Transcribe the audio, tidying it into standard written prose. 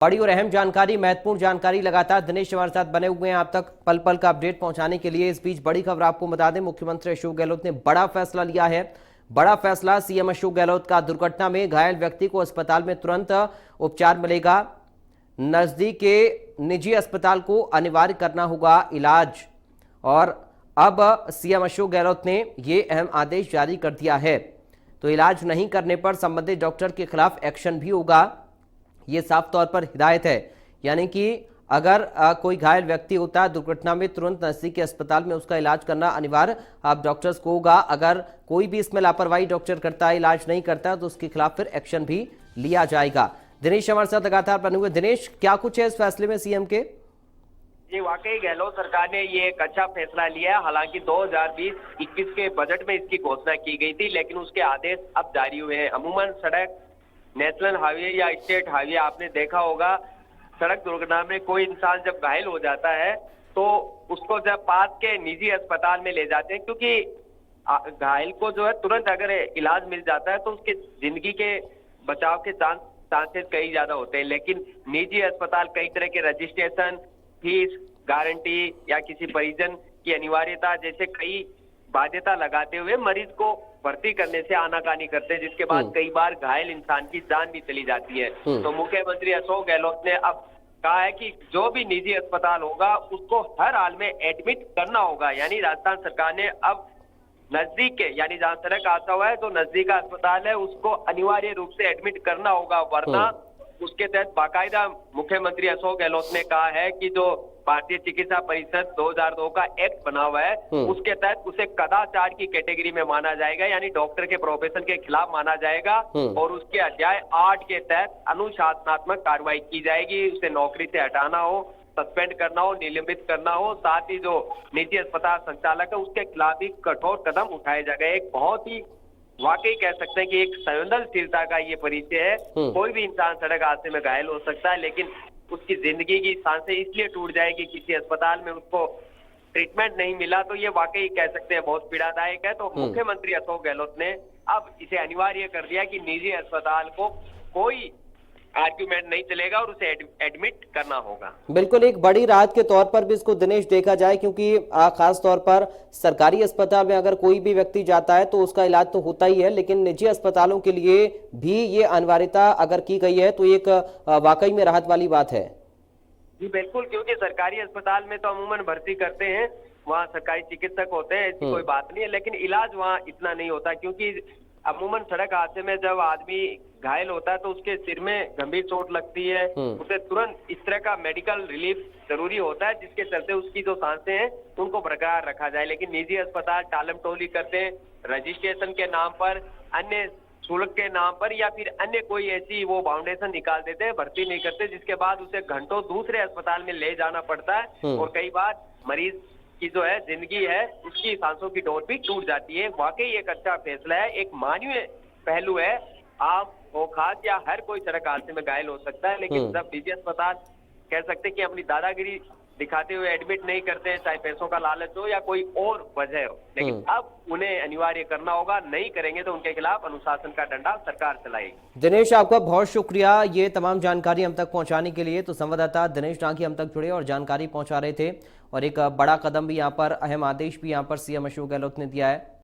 बड़ी और अहम जानकारी, महत्वपूर्ण जानकारी लगातार दिनेश हमारे साथ बने हुए हैं आप तक पल पल का अपडेट पहुंचाने के लिए। इस बीच बड़ी खबर आपको बता दें, मुख्यमंत्री अशोक गहलोत ने बड़ा फैसला लिया है। बड़ा फैसला सीएम अशोक गहलोत का। दुर्घटना में घायल व्यक्ति को अस्पताल में तुरंत उपचार मिलेगा। नजदीक के निजी अस्पताल को अनिवार्य करना होगा इलाज। और अब सीएम अशोक गहलोत ने यह अहम आदेश जारी कर दिया है। तो इलाज नहीं करने पर संबंधित डॉक्टर के खिलाफ एक्शन भी होगा। ये साफ तौर पर हिदायत है, यानी कि अगर कोई घायल व्यक्ति होता है दुर्घटना में, तुरंत नजदीक के अस्पताल में उसका इलाज करना अनिवार्य अब डॉक्टर्स को होगा। अगर कोई भी इसमें लापरवाही डॉक्टर करता है, इलाज नहीं करता, तो उसके खिलाफ फिर एक्शन भी लिया जाएगा। दिनेश हमारे साथ लगातार बने हुए। दिनेश, क्या कुछ है इस फैसले में सीएम के? जी, वाकई गहलोत सरकार ने ये एक अच्छा फैसला लिया है। हालांकि 2020-21 के बजट में इसकी घोषणा की गई थी, लेकिन उसके आदेश अब जारी हुए हैं। अमूमन सड़क, नेशनल हाईवे या स्टेट हाईवे, आपने देखा होगा, सड़क दुर्घटना में कोई इंसान जब घायल हो जाता है तो उसको जब पास के निजी अस्पताल में ले जाते हैं, क्योंकि घायल को जो है तुरंत अगर इलाज मिल जाता है तो उसके जिंदगी के बचाव के चांसेस कई ज्यादा होते हैं। लेकिन निजी अस्पताल कई तरह के रजिस्ट्रेशन, फीस, गारंटी या किसी परिजन की अनिवार्यता जैसे कई बाध्यता लगाते हुए मरीज को भर्ती करने से आनाकानी करते हैं, जिसके बाद कई बार घायल इंसान की जान भी चली जाती है। तो मुख्यमंत्री अशोक गहलोत ने अब कहा है कि जो भी निजी अस्पताल होगा उसको हर हाल में एडमिट करना होगा। यानी राजस्थान सरकार ने अब नजदीक के, यानी जहां सड़क हादसा हुआ है तो नजदीक का अस्पताल है उसको अनिवार्य रूप से एडमिट करना होगा, वरना उसके तहत बाकायदा मुख्यमंत्री अशोक गहलोत ने कहा है कि जो भारतीय चिकित्सा परिषद 2002 का एक्ट बना हुआ है उसके तहत उसे कदाचार की कैटेगरी में माना जाएगा, यानी डॉक्टर के प्रोफेशन के खिलाफ माना जाएगा। और उसके अध्याय 8 के तहत अनुशासनात्मक कार्रवाई की जाएगी। उसे नौकरी से हटाना हो, सस्पेंड करना हो, निलंबित करना हो, साथ ही जो निजी अस्पताल संचालक है उसके खिलाफ भी कठोर कदम उठाए जाएगा। एक बहुत ही वाकई कह सकते हैं कि एक संवेदनशीलता का ये परिचय है। कोई भी इंसान सड़क हादसे में घायल हो सकता है, लेकिन उसकी जिंदगी की सांसें इसलिए टूट जाएगी किसी अस्पताल में उसको ट्रीटमेंट नहीं मिला, तो ये वाकई कह सकते हैं बहुत पीड़ादायक है। तो मुख्यमंत्री अशोक गहलोत ने अब इसे अनिवार्य कर दिया कि निजी अस्पताल को कोई आर्ग्यूमेंट नहीं चलेगा और उसे एडमिट करना होगा। बिल्कुल, एक बड़ी राहत के तौर पर भी इसको दिनेश देखा जाए, क्योंकि खास तौर पर सरकारी अस्पताल में अगर कोई भी व्यक्ति जाता है तो उसका इलाज तो होता ही है, लेकिन निजी अस्पतालों के लिए भी ये अनिवार्यता अगर की गई है तो एक वाकई में राहत वाली बात है। जी बिल्कुल, क्योंकि सरकारी अस्पताल में तो अमूमन भर्ती करते हैं, वहाँ सरकारी चिकित्सक होते हैं, ऐसी कोई बात नहीं है, लेकिन इलाज वहाँ इतना नहीं होता। क्योंकि अमूमन सड़क हादसे में जब आदमी घायल होता है तो उसके सिर में गंभीर चोट लगती है, उसे तुरंत इस तरह का मेडिकल रिलीफ जरूरी होता है जिसके चलते उसकी जो सांसें हैं उनको बरकरार रखा जाए। लेकिन निजी अस्पताल टालम टोली करते हैं, रजिस्ट्रेशन के नाम पर, अन्य शुल्क के नाम पर, या फिर अन्य कोई ऐसी वो फाउंडेशन निकाल देते हैं, भर्ती नहीं करते, जिसके बाद उसे घंटों दूसरे अस्पताल में ले जाना पड़ता है और कई बार मरीज की जो है जिंदगी है उसकी सांसों की डोर भी टूट जाती है। वाकई एक अच्छा फैसला है, एक मानवीय पहलू है। आप वो खास या हर कोई सड़क हादसे में घायल हो सकता है, लेकिन जब निजी अस्पताल कह सकते हैं कि अपनी दादागिरी दिखाते हुए एडमिट नहीं करते हैं, चाहे पैसों का लालच हो या कोई और वजह हो, लेकिन अब उन्हें अनिवार्य करना होगा। नहीं करेंगे तो उनके खिलाफ अनुशासन का डंडा सरकार चलाएगी। दिनेश, आपका बहुत शुक्रिया ये तमाम जानकारी हम तक पहुंचाने के लिए। तो संवाददाता दिनेश डांगी हम तक जुड़े और जानकारी पहुंचा रहे थे। और एक बड़ा कदम भी यहाँ पर, अहम आदेश भी यहाँ पर सीएम अशोक गहलोत ने दिया है।